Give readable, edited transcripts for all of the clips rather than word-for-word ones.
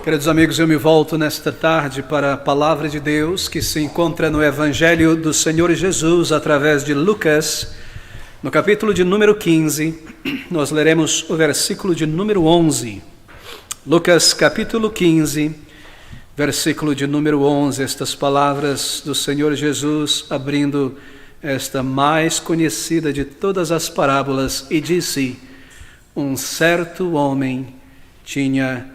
Queridos amigos, eu me volto nesta tarde para a Palavra de Deus que se encontra no Evangelho do Senhor Jesus através de Lucas, no capítulo de número 15, nós leremos o versículo de número 11. Lucas capítulo 15, versículo de número 11, estas palavras do Senhor Jesus abrindo esta mais conhecida de todas as parábolas e disse: um certo homem tinha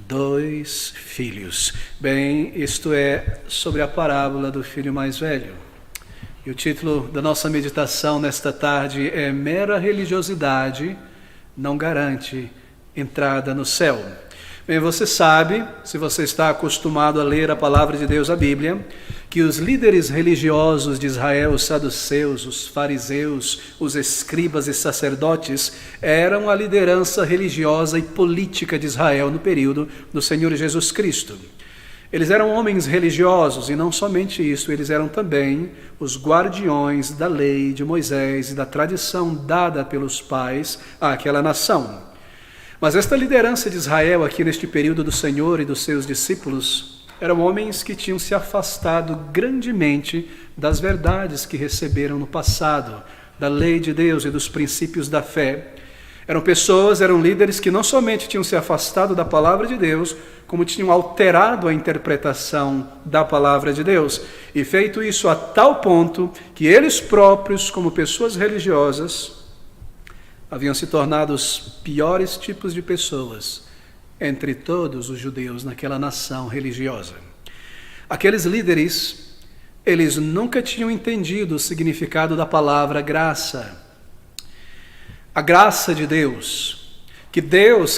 2 filhos. Bem, isto é sobre a parábola do filho mais velho. E o título da nossa meditação nesta tarde é Mera religiosidade não garante entrada no céu. Bem, você sabe, se você está acostumado a ler a palavra de Deus, a Bíblia, que os líderes religiosos de Israel, os saduceus, os fariseus, os escribas e sacerdotes, eram a liderança religiosa e política de Israel no período do Senhor Jesus Cristo. Eles eram homens religiosos e não somente isso, eles eram também os guardiões da lei de Moisés e da tradição dada pelos pais àquela nação. Mas esta liderança de Israel aqui neste período do Senhor e dos seus discípulos eram homens que tinham se afastado grandemente das verdades que receberam no passado, da lei de Deus e dos princípios da fé. Eram líderes que não somente tinham se afastado da palavra de Deus, como tinham alterado a interpretação da palavra de Deus, e feito isso a tal ponto que eles próprios, como pessoas religiosas, haviam se tornado os piores tipos de pessoas entre todos os judeus naquela nação religiosa. Aqueles líderes, eles nunca tinham entendido o significado da palavra graça. A graça de Deus,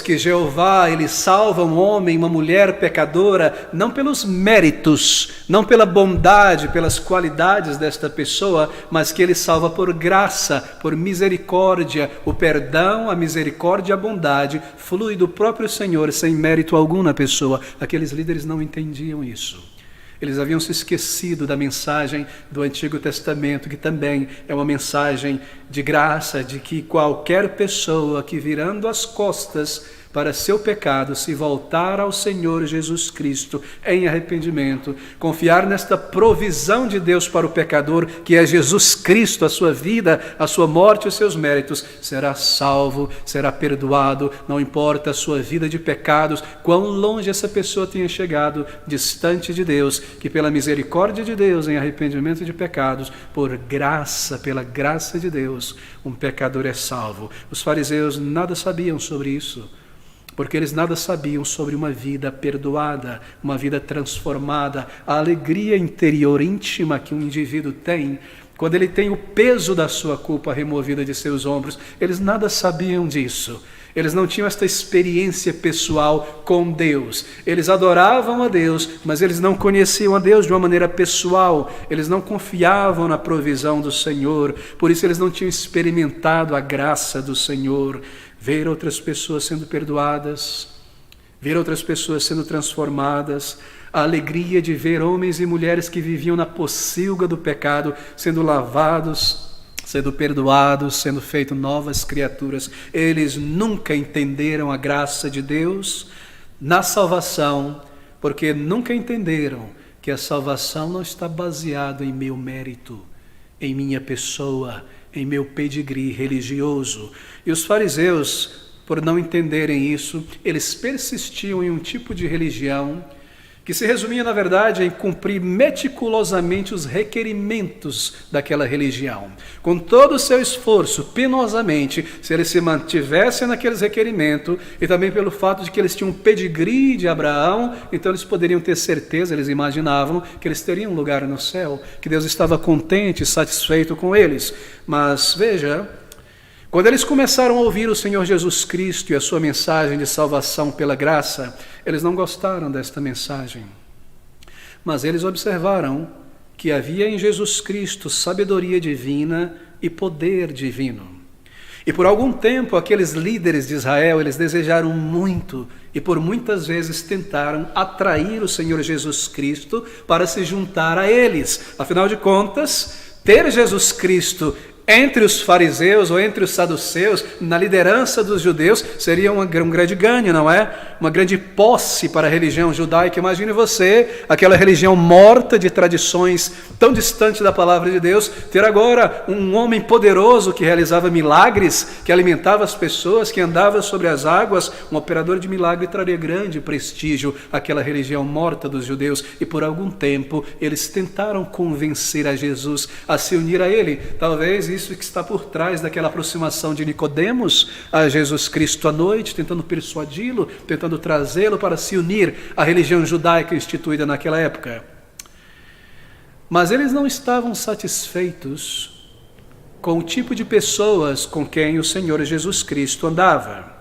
que Jeová, ele salva um homem, uma mulher pecadora, não pelos méritos, não pela bondade, pelas qualidades desta pessoa, mas que ele salva por graça, por misericórdia. O perdão, a misericórdia e a bondade flui do próprio Senhor, sem mérito algum na pessoa. Aqueles líderes não entendiam isso. Eles haviam se esquecido da mensagem do Antigo Testamento, que também é uma mensagem de graça, de que qualquer pessoa que virando as costas para seu pecado, se voltar ao Senhor Jesus Cristo em arrependimento, confiar nesta provisão de Deus para o pecador, que é Jesus Cristo, a sua vida, a sua morte e os seus méritos, será salvo, será perdoado, não importa a sua vida de pecados, quão longe essa pessoa tenha chegado, distante de Deus, que pela misericórdia de Deus, em arrependimento de pecados, por graça, pela graça de Deus, um pecador é salvo. Os fariseus nada sabiam sobre isso, porque eles nada sabiam sobre uma vida perdoada, uma vida transformada, a alegria interior íntima que um indivíduo tem, quando ele tem o peso da sua culpa removida de seus ombros. Eles nada sabiam disso. Eles não tinham esta experiência pessoal com Deus. Eles adoravam a Deus, mas eles não conheciam a Deus de uma maneira pessoal. Eles não confiavam na provisão do Senhor. Por isso eles não tinham experimentado a graça do Senhor. Ver outras pessoas sendo perdoadas, ver outras pessoas sendo transformadas, a alegria de ver homens e mulheres que viviam na pocilga do pecado, sendo lavados, sendo perdoados, sendo feitos novas criaturas. Eles nunca entenderam a graça de Deus na salvação, porque nunca entenderam que a salvação não está baseada em meu mérito, em minha pessoa, em meu pedigree religioso. E os fariseus, por não entenderem isso, eles persistiam em um tipo de religião que se resumia, na verdade, em cumprir meticulosamente os requerimentos daquela religião. Com todo o seu esforço, penosamente, se eles se mantivessem naqueles requerimentos, e também pelo fato de que eles tinham um pedigree de Abraão, então eles poderiam ter certeza, eles imaginavam que eles teriam um lugar no céu, que Deus estava contente e satisfeito com eles. Mas veja, quando eles começaram a ouvir o Senhor Jesus Cristo e a sua mensagem de salvação pela graça, eles não gostaram desta mensagem. Mas eles observaram que havia em Jesus Cristo sabedoria divina e poder divino. E por algum tempo, aqueles líderes de Israel, eles desejaram muito e por muitas vezes tentaram atrair o Senhor Jesus Cristo para se juntar a eles. Afinal de contas, ter Jesus Cristo entre os fariseus ou entre os saduceus, na liderança dos judeus, seria um grande ganho, não é? Uma grande posse para a religião judaica. Imagine você, aquela religião morta de tradições tão distante da palavra de Deus, ter agora um homem poderoso que realizava milagres, que alimentava as pessoas, que andava sobre as águas. Um operador de milagre traria grande prestígio àquela religião morta dos judeus. E por algum tempo eles tentaram convencer a Jesus a se unir a ele. Talvez isso que está por trás daquela aproximação de Nicodemos a Jesus Cristo à noite, tentando persuadi-lo, tentando trazê-lo para se unir à religião judaica instituída naquela época. Mas eles não estavam satisfeitos com o tipo de pessoas com quem o Senhor Jesus Cristo andava.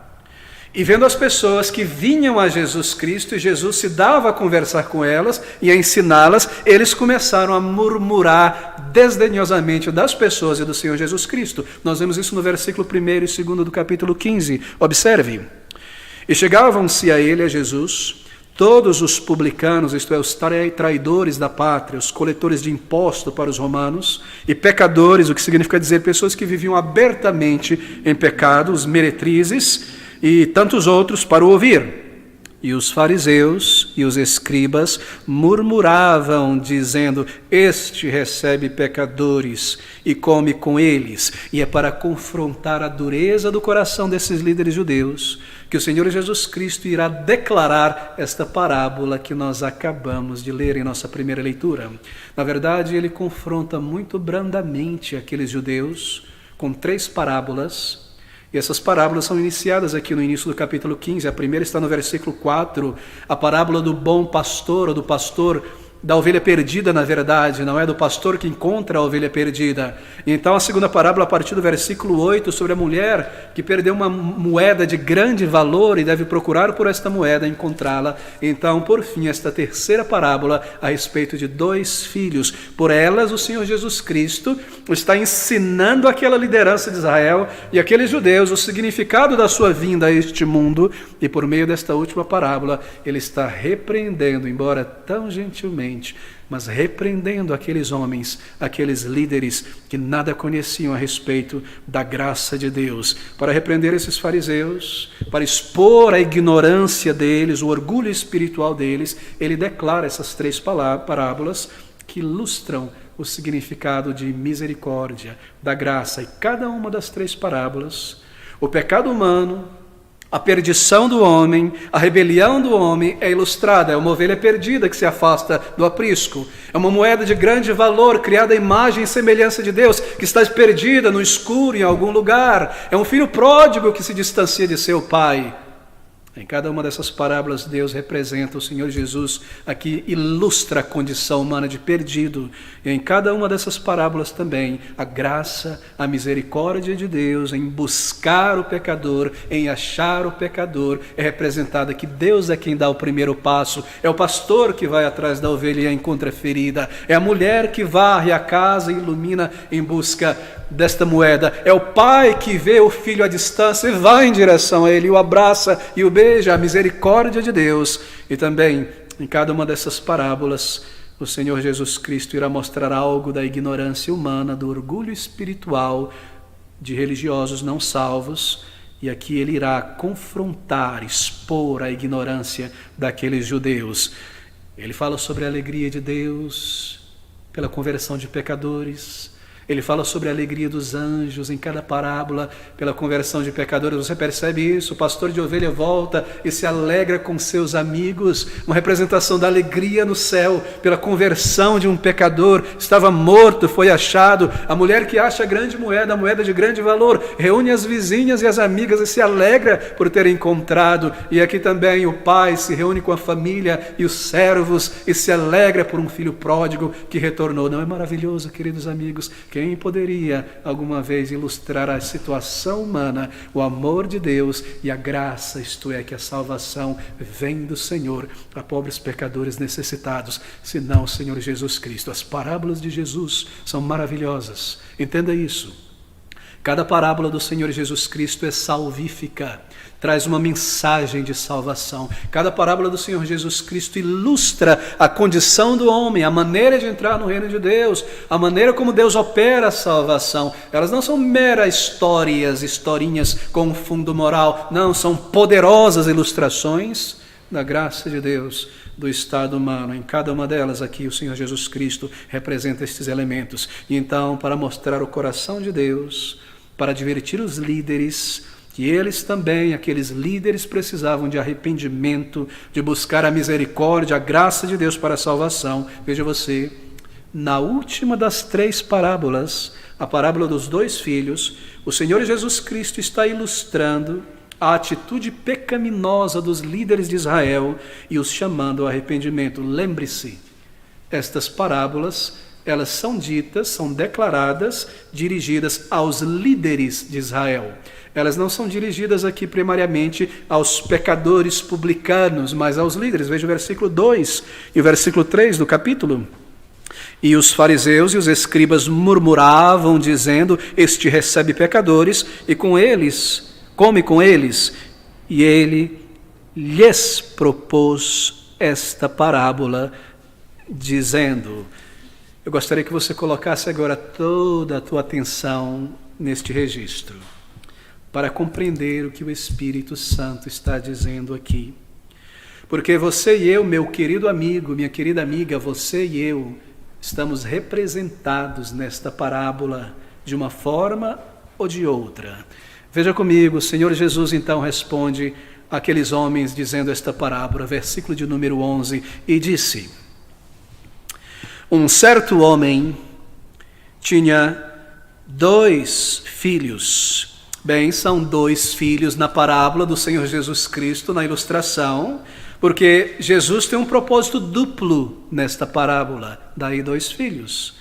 E vendo as pessoas que vinham a Jesus Cristo, e Jesus se dava a conversar com elas e a ensiná-las, eles começaram a murmurar desdenhosamente das pessoas e do Senhor Jesus Cristo. Nós vemos isso no versículo 1 e 2 do capítulo 15. Observe. E chegavam-se a ele, a Jesus, todos os publicanos, isto é, os traidores da pátria, os coletores de imposto para os romanos, e pecadores, o que significa dizer pessoas que viviam abertamente em pecado, os meretrizes, e tantos outros para o ouvir. E os fariseus e os escribas murmuravam, dizendo: este recebe pecadores e come com eles. E é para confrontar a dureza do coração desses líderes judeus que o Senhor Jesus Cristo irá declarar esta parábola que nós acabamos de ler em nossa primeira leitura. Na verdade, ele confronta muito brandamente aqueles judeus com 3 parábolas. E essas parábolas são iniciadas aqui no início do capítulo 15. A primeira está no versículo 4, a parábola do bom pastor, ou do pastor da ovelha perdida, na verdade, não é do pastor que encontra a ovelha perdida. E então a segunda parábola, a partir do versículo 8, sobre a mulher que perdeu uma moeda de grande valor e deve procurar por esta moeda e encontrá-la. Então, por fim, esta terceira parábola a respeito de 2 filhos. Por elas, o Senhor Jesus Cristo está ensinando aquela liderança de Israel e aqueles judeus o significado da sua vinda a este mundo. E por meio desta última parábola, ele está repreendendo, embora tão gentilmente, mas repreendendo aqueles homens, aqueles líderes que nada conheciam a respeito da graça de Deus. Para repreender esses fariseus, para expor a ignorância deles, o orgulho espiritual deles, ele declara essas 3 parábolas que ilustram o significado de misericórdia, da graça. E cada uma das 3 parábolas, o pecado humano, a perdição do homem, a rebelião do homem é ilustrada. É uma ovelha perdida que se afasta do aprisco. É uma moeda de grande valor, criada à imagem e semelhança de Deus, que está perdida no escuro em algum lugar. É um filho pródigo que se distancia de seu pai. Em cada uma dessas parábolas, Deus representa o Senhor Jesus, aqui ilustra a condição humana de perdido. E em cada uma dessas parábolas também, a graça, a misericórdia de Deus em buscar o pecador, em achar o pecador, é representada que Deus é quem dá o primeiro passo. É o pastor que vai atrás da ovelha e a encontra ferida. É a mulher que varre a casa e ilumina em busca desta moeda. É o pai que vê o filho à distância e vai em direção a ele, o abraça e o beija, a misericórdia de Deus. E também, em cada uma dessas parábolas, o Senhor Jesus Cristo irá mostrar algo da ignorância humana, do orgulho espiritual de religiosos não salvos. E aqui ele irá confrontar, expor a ignorância daqueles judeus. Ele fala sobre a alegria de Deus pela conversão de pecadores. Ele fala sobre a alegria dos anjos em cada parábola, pela conversão de pecadores. Você percebe isso? O pastor de ovelha volta e se alegra com seus amigos. Uma representação da alegria no céu, pela conversão de um pecador. Estava morto, foi achado. A mulher que acha a grande moeda, a moeda de grande valor, reúne as vizinhas e as amigas e se alegra por ter encontrado. E aqui também o pai se reúne com a família e os servos e se alegra por um filho pródigo que retornou. Não é maravilhoso, queridos amigos? Quem poderia alguma vez ilustrar a situação humana, o amor de Deus e a graça, isto é, que a salvação vem do Senhor a pobres pecadores necessitados, senão o Senhor Jesus Cristo? As parábolas de Jesus são maravilhosas. Entenda isso. Cada parábola do Senhor Jesus Cristo é salvífica, traz uma mensagem de salvação. Cada parábola do Senhor Jesus Cristo ilustra a condição do homem, a maneira de entrar no reino de Deus, a maneira como Deus opera a salvação. Elas não são meras historinhas com fundo moral, não, são poderosas ilustrações da graça de Deus, do estado humano. Em cada uma delas aqui o Senhor Jesus Cristo representa estes elementos. E então, para mostrar o coração de Deus, para divertir os líderes, que eles também, aqueles líderes, precisavam de arrependimento, de buscar a misericórdia, a graça de Deus para a salvação. Veja você, na última das 3 parábolas, a parábola dos 2 filhos, o Senhor Jesus Cristo está ilustrando a atitude pecaminosa dos líderes de Israel e os chamando ao arrependimento. Lembre-se, estas parábolas, elas são ditas, são declaradas, dirigidas aos líderes de Israel. Elas não são dirigidas aqui primariamente aos pecadores publicanos, mas aos líderes. Veja o versículo 2 e o versículo 3 do capítulo. E os fariseus e os escribas murmuravam, dizendo: este recebe pecadores e com eles, come com eles. E ele lhes propôs esta parábola, dizendo... Eu gostaria que você colocasse agora toda a tua atenção neste registro, para compreender o que o Espírito Santo está dizendo aqui. Porque você e eu, meu querido amigo, minha querida amiga, você e eu, estamos representados nesta parábola de uma forma ou de outra. Veja comigo, o Senhor Jesus então responde àqueles homens dizendo esta parábola, versículo de número 11, e disse: um certo homem tinha 2 filhos. Bem, são 2 filhos na parábola do Senhor Jesus Cristo, na ilustração, porque Jesus tem um propósito duplo nesta parábola, daí 2 filhos.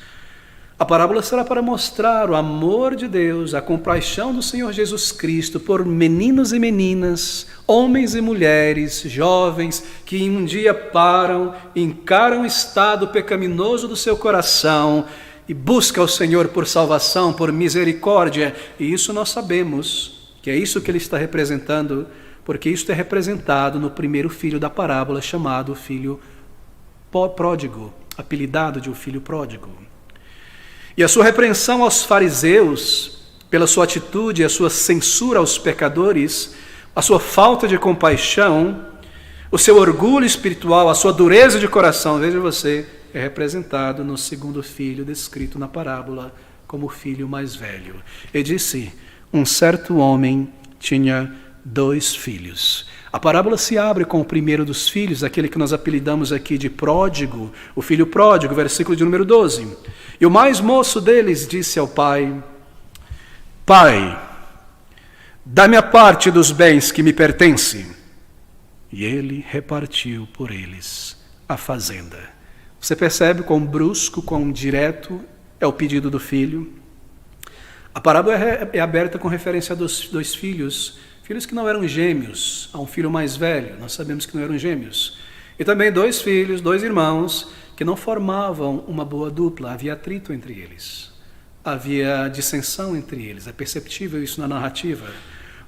A parábola será para mostrar o amor de Deus, a compaixão do Senhor Jesus Cristo por meninos e meninas, homens e mulheres, jovens, que um dia param, encaram o estado pecaminoso do seu coração e buscam o Senhor por salvação, por misericórdia. E isso nós sabemos, que é isso que ele está representando, porque isso é representado no primeiro filho da parábola, chamado filho pródigo, apelidado de o filho pródigo. E a sua repreensão aos fariseus, pela sua atitude, a sua censura aos pecadores, a sua falta de compaixão, o seu orgulho espiritual, a sua dureza de coração, veja você, é representado no segundo filho descrito na parábola como o filho mais velho. E disse: um certo homem tinha 2 filhos. A parábola se abre com o primeiro dos filhos, aquele que nós apelidamos aqui de pródigo, o filho pródigo, versículo de número 12. E o mais moço deles disse ao pai: Pai, dá-me a parte dos bens que me pertencem. E ele repartiu por eles a fazenda. Você percebe quão brusco, quão direto é o pedido do filho? A parábola é aberta com referência a 2 filhos, filhos que não eram gêmeos, a um filho mais velho, nós sabemos que não eram gêmeos. E também 2 filhos, 2 irmãos, que não formavam uma boa dupla, havia atrito entre eles, havia dissensão entre eles, é perceptível isso na narrativa.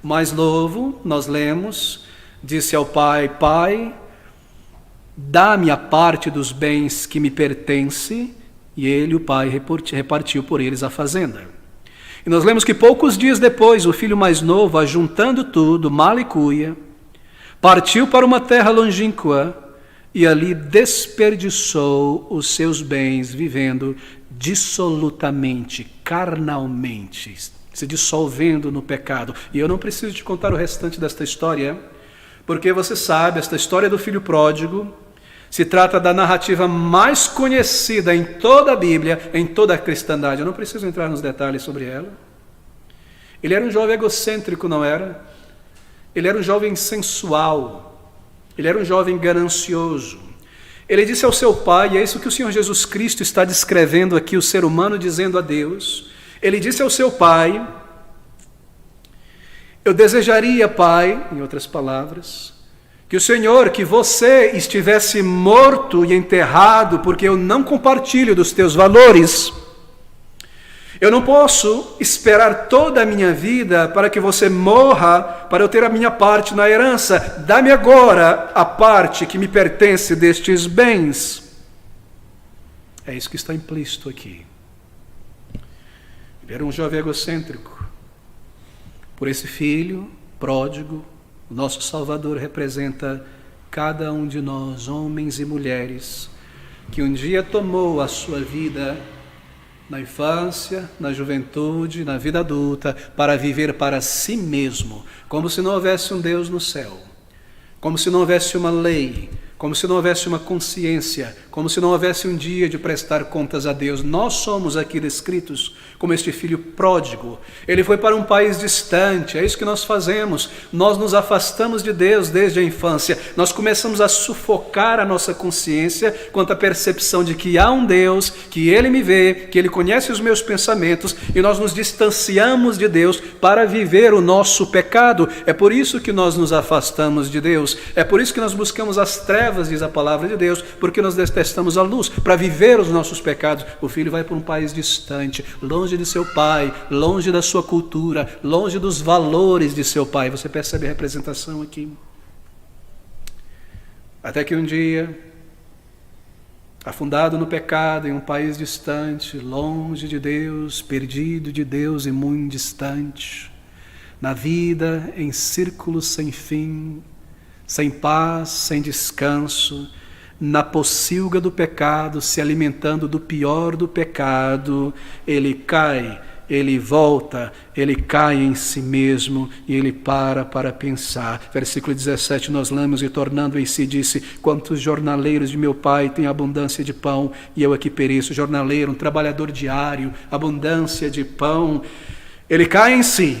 O mais novo, nós lemos, disse ao pai: Pai, dá-me a parte dos bens que me pertence, e ele, o pai, repartiu por eles a fazenda. E nós lemos que poucos dias depois, o filho mais novo, ajuntando tudo, mal e cuia, partiu para uma terra longínqua e ali desperdiçou os seus bens, vivendo dissolutamente, carnalmente, se dissolvendo no pecado. E eu não preciso te contar o restante desta história, porque você sabe, esta história do filho pródigo se trata da narrativa mais conhecida em toda a Bíblia, em toda a cristandade. Eu não preciso entrar nos detalhes sobre ela. Ele era um jovem egocêntrico, não era? Ele era um jovem sensual. Ele era um jovem ganancioso. Ele disse ao seu pai, e é isso que o Senhor Jesus Cristo está descrevendo aqui, o ser humano dizendo a Deus. Ele disse ao seu pai: eu desejaria, pai, em outras palavras, que o Senhor, que você estivesse morto e enterrado, porque eu não compartilho dos teus valores. Eu não posso esperar toda a minha vida para que você morra, para eu ter a minha parte na herança. Dá-me agora a parte que me pertence destes bens. É isso que está implícito aqui. Ele era um jovem egocêntrico. Por esse filho pródigo, o nosso Salvador representa cada um de nós, homens e mulheres, que um dia tomou a sua vida na infância, na juventude, na vida adulta, para viver para si mesmo, como se não houvesse um Deus no céu, como se não houvesse uma lei, como se não houvesse uma consciência, como se não houvesse um dia de prestar contas a Deus. Nós somos aqui descritos como este filho pródigo. Ele foi para um país distante, é isso que nós fazemos. Nós nos afastamos de Deus desde a infância. Nós começamos a sufocar a nossa consciência quanto à percepção de que há um Deus, que Ele me vê, que Ele conhece os meus pensamentos, e nós nos distanciamos de Deus para viver o nosso pecado. É por isso que nós nos afastamos de Deus. É por isso que nós buscamos as trevas, diz a palavra de Deus, porque nós detestamos a luz, para viver os nossos pecados. O filho vai para um país distante, longe de seu pai, longe da sua cultura, longe dos valores de seu pai. Você percebe a representação aqui? Até que um dia, afundado no pecado, em um país distante, longe de Deus, perdido de Deus e muito distante, na vida em círculos sem fim, sem paz, sem descanso, na pocilga do pecado, se alimentando do pior do pecado, ele cai, ele volta, ele cai em si mesmo e ele para pensar. Versículo 17, nós lemos: e tornando em si disse: quantos jornaleiros de meu pai têm abundância de pão, e eu aqui pereço. Jornaleiro, um trabalhador diário, abundância de pão. Ele cai em si.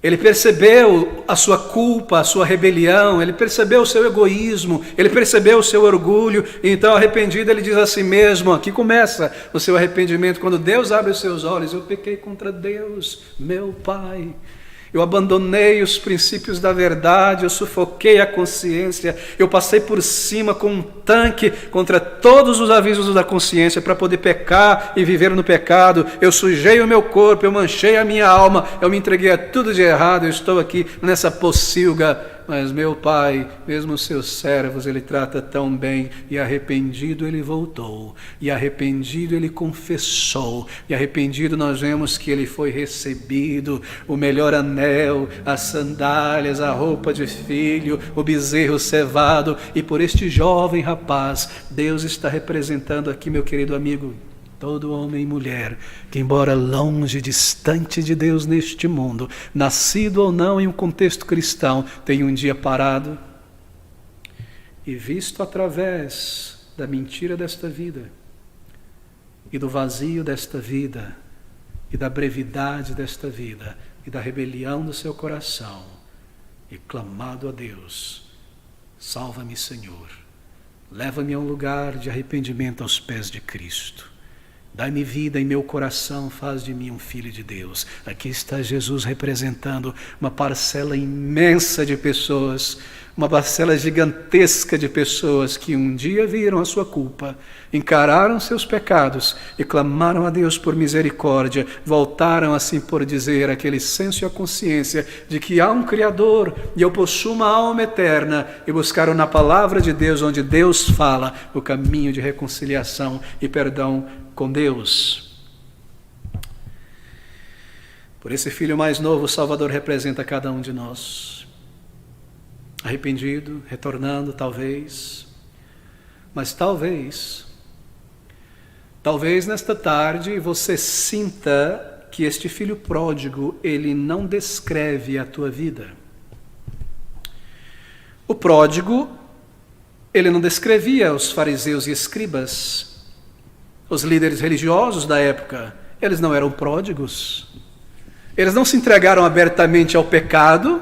Ele percebeu a sua culpa, a sua rebelião, ele percebeu o seu egoísmo, ele percebeu o seu orgulho, e então arrependido ele diz a si mesmo, aqui começa o seu arrependimento, quando Deus abre os seus olhos: eu pequei contra Deus, meu Pai. Eu abandonei os princípios da verdade, eu sufoquei a consciência, eu passei por cima com um tanque contra todos os avisos da consciência para poder pecar e viver no pecado. Eu sujei o meu corpo, eu manchei a minha alma, eu me entreguei a tudo de errado, eu estou aqui nessa pocilga. Mas meu Pai, mesmo os seus servos, Ele trata tão bem. E arrependido ele voltou, e arrependido ele confessou, e arrependido nós vemos que ele foi recebido, o melhor anel, as sandálias, a roupa de filho, o bezerro cevado. E por este jovem rapaz, Deus está representando aqui, meu querido amigo, todo homem e mulher que, embora longe, distante de Deus neste mundo, nascido ou não em um contexto cristão, tem um dia parado e visto através da mentira desta vida e do vazio desta vida e da brevidade desta vida e da rebelião do seu coração, e clamado a Deus: salva-me, Senhor, leva-me a um lugar de arrependimento aos pés de Cristo. Dai-me vida em meu coração, faz de mim um filho de Deus. Aqui está Jesus representando uma parcela imensa de pessoas, uma parcela gigantesca de pessoas que um dia viram a sua culpa, encararam seus pecados e clamaram a Deus por misericórdia, voltaram, assim por dizer, aquele senso e a consciência de que há um Criador e eu possuo uma alma eterna, e buscaram na palavra de Deus, onde Deus fala, o caminho de reconciliação e perdão com Deus. Por esse filho mais novo, o Salvador representa cada um de nós, arrependido, retornando talvez, mas talvez nesta tarde você sinta que este filho pródigo, ele não descreve a tua vida. O pródigo, ele não descrevia os fariseus e escribas, os líderes religiosos da época. Eles não eram pródigos, eles não se entregaram abertamente ao pecado,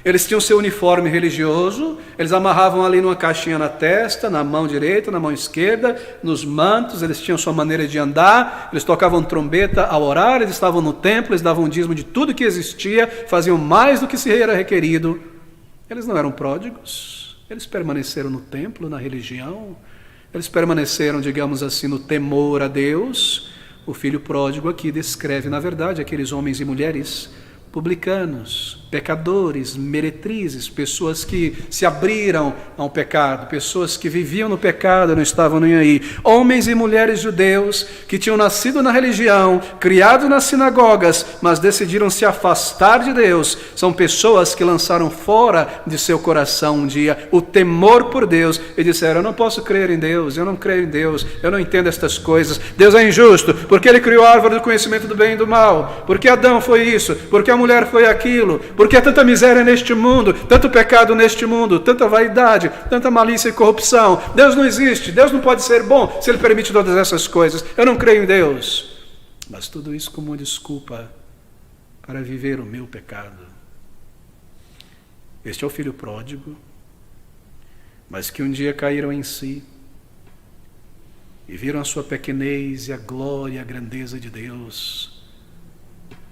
eles tinham seu uniforme religioso, eles amarravam ali numa caixinha na testa, na mão direita, na mão esquerda, nos mantos, eles tinham sua maneira de andar, eles tocavam trombeta ao orar, eles estavam no templo, eles davam dízimo de tudo que existia, faziam mais do que se era requerido. Eles não eram pródigos, eles permaneceram no templo, na religião, eles permaneceram, digamos assim, no temor a Deus, O filho pródigo aqui descreve, na verdade, aqueles homens e mulheres publicanos, pecadores, meretrizes, pessoas que se abriram ao pecado, pessoas que viviam no pecado, não estavam nem aí. Homens e mulheres judeus que tinham nascido na religião, criado nas sinagogas, mas decidiram se afastar de Deus. São pessoas que lançaram fora de seu coração um dia o temor por Deus e disseram: eu não posso crer em Deus, eu não creio em Deus, eu não entendo estas coisas. Deus é injusto, porque Ele criou a árvore do conhecimento do bem e do mal, porque Adão foi isso, porque a mulher foi aquilo, porque há tanta miséria neste mundo, tanto pecado neste mundo, tanta vaidade, tanta malícia e corrupção. Deus não existe, Deus não pode ser bom se Ele permite todas essas coisas. Eu não creio em Deus. Mas tudo isso como uma desculpa para viver o meu pecado. Este é o filho pródigo, mas que um dia caíram em si e viram a sua pequenez e a glória e a grandeza de Deus,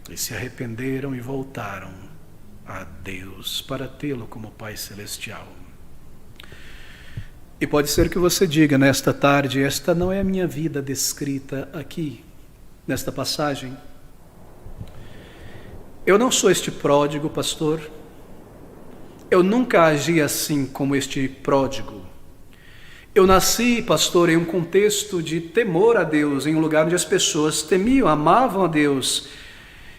e se arrependeram e voltaram a Deus para tê-lo como Pai Celestial. E pode ser que você diga nesta tarde: esta não é a minha vida descrita aqui, nesta passagem. Eu não sou este pródigo, pastor. Eu nunca agi assim como este pródigo. Eu nasci, pastor, em um contexto de temor a Deus, em um lugar onde as pessoas temiam, amavam a Deus.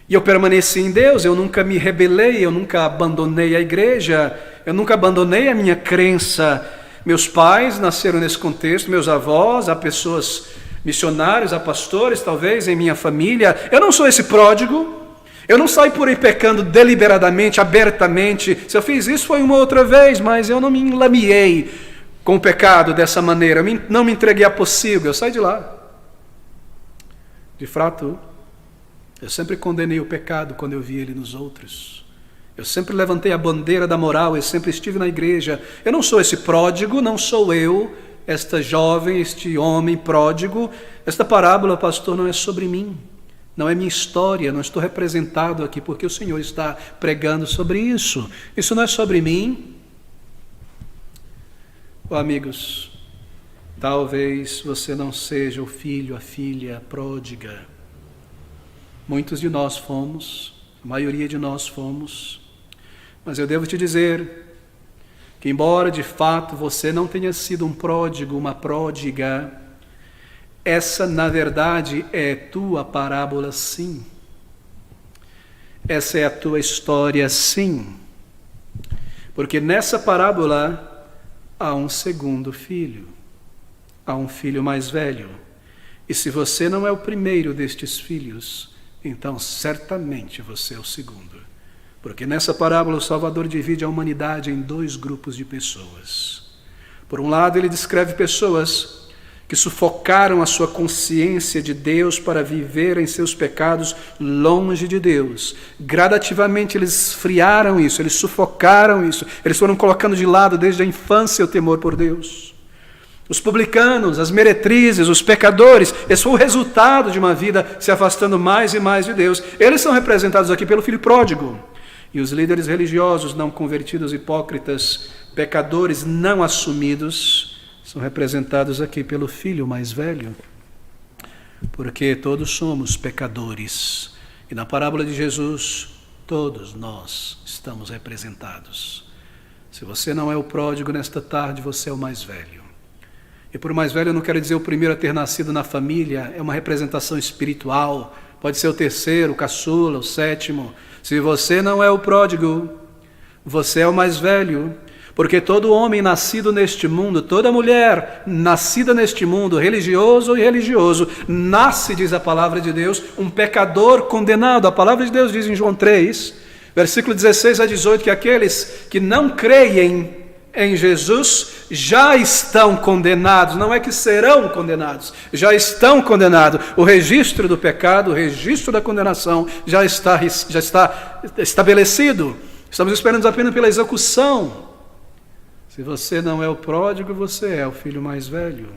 E eu permaneci em Deus, eu nunca me rebelei, eu nunca abandonei a igreja, eu nunca abandonei a minha crença. Meus pais nasceram nesse contexto, meus avós, há pessoas missionários, há pastores talvez em minha família. Eu não sou esse pródigo, eu não saio por aí pecando deliberadamente, abertamente. Se eu fiz isso foi uma outra vez, mas eu não me enlameei com o pecado dessa maneira, não me entreguei a possível, eu saí de lá. De fato, eu sempre condenei o pecado quando eu vi ele nos outros. Eu sempre levantei a bandeira da moral, eu sempre estive na igreja. Eu não sou esse pródigo, não sou eu, esta jovem, este homem pródigo. Esta parábola, pastor, não é sobre mim. Não é minha história, não estou representado aqui porque o Senhor está pregando sobre isso. Isso não é sobre mim. Oh, amigos, talvez você não seja o filho, a filha pródiga. Muitos de nós fomos, a maioria de nós fomos, mas eu devo te dizer que, embora de fato você não tenha sido um pródigo, uma pródiga, essa na verdade é tua parábola, sim. Essa é a tua história, sim. Porque nessa parábola há um segundo filho, há um filho mais velho. E se você não é o primeiro destes filhos, então certamente você é o segundo. Porque nessa parábola o Salvador divide a humanidade em dois grupos de pessoas. Por um lado, ele descreve pessoas que sufocaram a sua consciência de Deus para viver em seus pecados longe de Deus. Gradativamente eles esfriaram isso, eles sufocaram isso, eles foram colocando de lado desde a infância o temor por Deus. Os publicanos, as meretrizes, os pecadores, esse foi o resultado de uma vida se afastando mais e mais de Deus. Eles são representados aqui pelo filho pródigo. E os líderes religiosos não convertidos, hipócritas, pecadores não assumidos, são representados aqui pelo filho mais velho. Porque todos somos pecadores. E na parábola de Jesus, todos nós estamos representados. Se você não é o pródigo nesta tarde, você é o mais velho. E por mais velho eu não quero dizer o primeiro a ter nascido na família, é uma representação espiritual, pode ser o terceiro, o caçula, o sétimo. Se você não é o pródigo, você é o mais velho, porque todo homem nascido neste mundo, toda mulher nascida neste mundo, religioso ou irreligioso, nasce, diz a palavra de Deus, um pecador condenado. A palavra de Deus diz em João 3, versículo 16 a 18, que aqueles que não creem em Jesus já estão condenados, não é que serão condenados, já estão condenados. O registro do pecado, o registro da condenação já está estabelecido. Estamos esperando apenas pela execução. Se você não é o pródigo, você é o filho mais velho.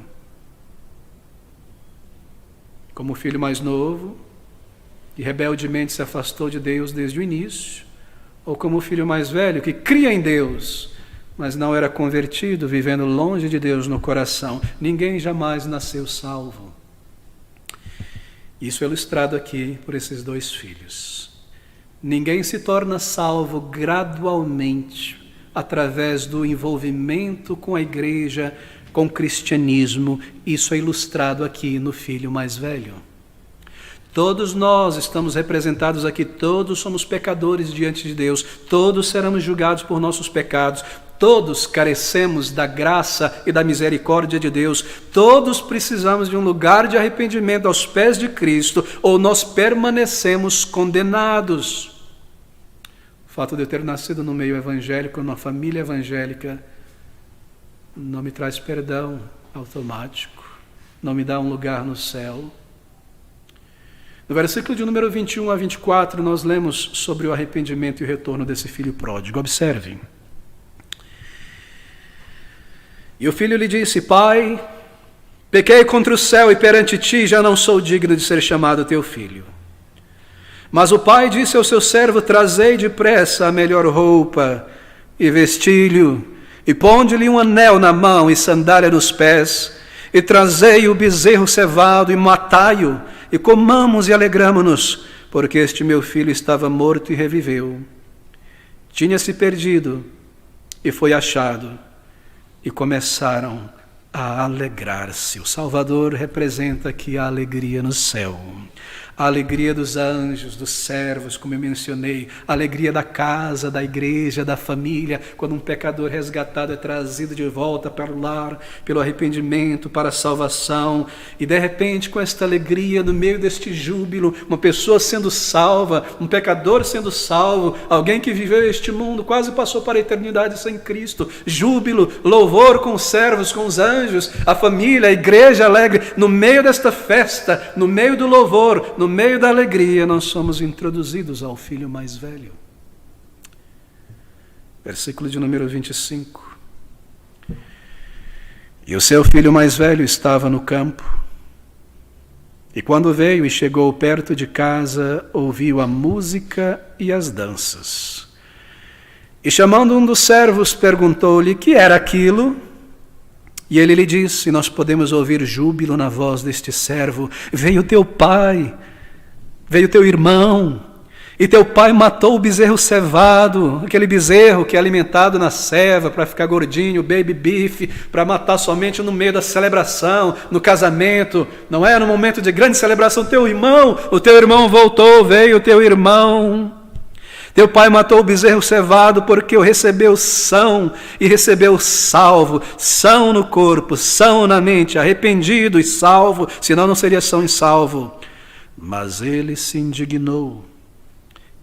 Como o filho mais novo, que rebeldemente se afastou de Deus desde o início, ou como o filho mais velho, que cria em Deus, mas não era convertido, vivendo longe de Deus no coração. Ninguém jamais nasceu salvo. Isso é ilustrado aqui por esses dois filhos. Ninguém se torna salvo gradualmente através do envolvimento com a igreja, com o cristianismo. Isso é ilustrado aqui no filho mais velho. Todos nós estamos representados aqui, todos somos pecadores diante de Deus, todos seremos julgados por nossos pecados, todos carecemos da graça e da misericórdia de Deus, todos precisamos de um lugar de arrependimento aos pés de Cristo, ou nós permanecemos condenados. O fato de eu ter nascido no meio evangélico, numa família evangélica, não me traz perdão automático, não me dá um lugar no céu. No versículo de número 21 a 24, nós lemos sobre o arrependimento e o retorno desse filho pródigo. Observem. E o filho lhe disse: Pai, pequei contra o céu e perante ti já não sou digno de ser chamado teu filho. Mas o pai disse ao seu servo: Trazei depressa a melhor roupa e vestilho, e ponde-lhe um anel na mão e sandália nos pés, e trazei o bezerro cevado e matai-o, e comamos e alegramo-nos, porque este meu filho estava morto e reviveu. Tinha-se perdido e foi achado, e começaram a alegrar-se. O Salvador representa aqui a alegria no céu, a alegria dos anjos, dos servos, como eu mencionei, a alegria da casa, da igreja, da família, quando um pecador resgatado é trazido de volta para o lar, pelo arrependimento, para a salvação, e de repente com esta alegria, no meio deste júbilo, uma pessoa sendo salva, um pecador sendo salvo, alguém que viveu este mundo, quase passou para a eternidade sem Cristo, júbilo, louvor com os servos, com os anjos, a família, a igreja alegre, no meio desta festa, no meio do louvor, no meio da alegria, nós somos introduzidos ao filho mais velho. Versículo de número 25. E o seu filho mais velho estava no campo, e quando veio e chegou perto de casa, ouviu a música e as danças. E chamando um dos servos, perguntou-lhe: que era aquilo? E ele lhe disse: nós podemos ouvir júbilo na voz deste servo. Veio teu pai, veio teu irmão, e teu pai matou o bezerro cevado, aquele bezerro que é alimentado na ceva para ficar gordinho, baby beef, para matar somente no meio da celebração, no casamento, não é? No momento de grande celebração, o teu irmão voltou, veio o teu irmão. Teu pai matou o bezerro cevado porque o recebeu são e recebeu salvo, são no corpo, são na mente, arrependido e salvo, senão não seria são e salvo. Mas ele se indignou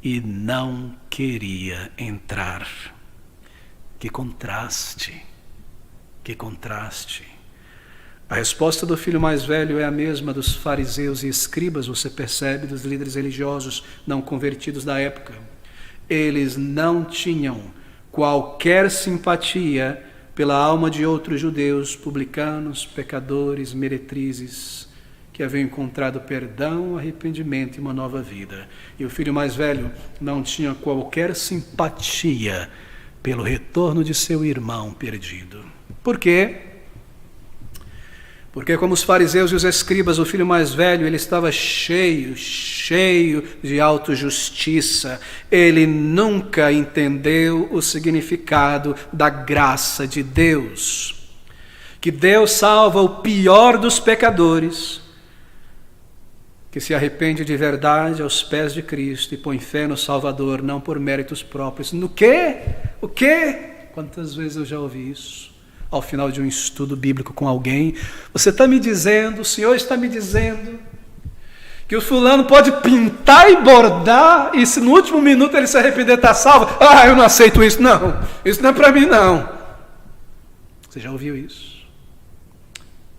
e não queria entrar. Que contraste, que contraste. A resposta do filho mais velho é a mesma dos fariseus e escribas, você percebe, dos líderes religiosos não convertidos da época. Eles não tinham qualquer simpatia pela alma de outros judeus, publicanos, pecadores, meretrizes, que haviam encontrado perdão, arrependimento e uma nova vida. E o filho mais velho não tinha qualquer simpatia pelo retorno de seu irmão perdido. Por quê? Porque como os fariseus e os escribas, o filho mais velho, ele estava cheio de autojustiça. Ele nunca entendeu o significado da graça de Deus. Que Deus salva o pior dos pecadores, que se arrepende de verdade aos pés de Cristo e põe fé no Salvador, não por méritos próprios. No quê? O quê? Quantas vezes eu já ouvi isso? Ao final de um estudo bíblico com alguém, você está me dizendo, o Senhor está me dizendo, que o fulano pode pintar e bordar, e se no último minuto ele se arrepender, está salvo? Ah, eu não aceito isso, não. Isso não é para mim, não. Você já ouviu isso?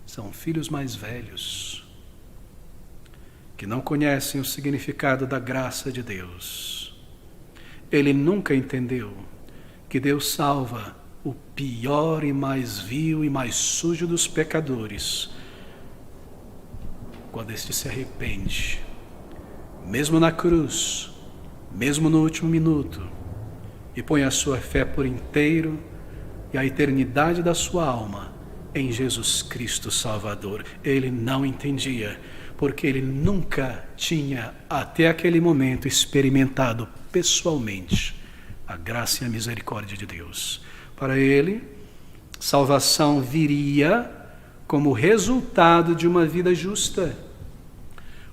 São filhos mais velhos, que não conhecem o significado da graça de Deus. Ele nunca entendeu que Deus salva o pior e mais vil e mais sujo dos pecadores, quando este se arrepende, mesmo na cruz, mesmo no último minuto, e põe a sua fé por inteiro e a eternidade da sua alma em Jesus Cristo Salvador. Ele não entendia, porque ele nunca tinha, até aquele momento, experimentado pessoalmente a graça e a misericórdia de Deus. Para ele, salvação viria como resultado de uma vida justa.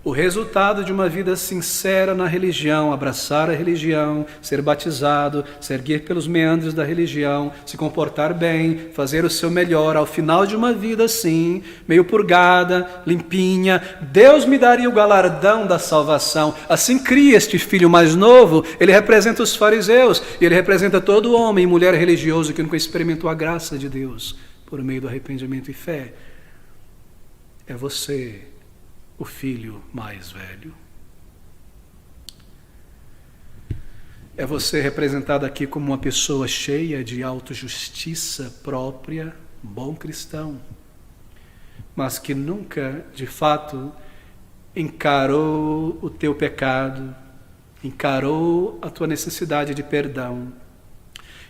O resultado de uma vida sincera na religião, abraçar a religião, ser batizado, seguir pelos meandros da religião, se comportar bem, fazer o seu melhor. Ao final de uma vida assim, meio purgada, limpinha, Deus me daria o galardão da salvação. Assim cria este filho mais novo. Ele representa os fariseus, e ele representa todo homem e mulher religioso que nunca experimentou a graça de Deus por meio do arrependimento e fé. É você, o filho mais velho. É você representado aqui como uma pessoa cheia de autojustiça própria, bom cristão, mas que nunca, de fato, encarou o teu pecado, encarou a tua necessidade de perdão,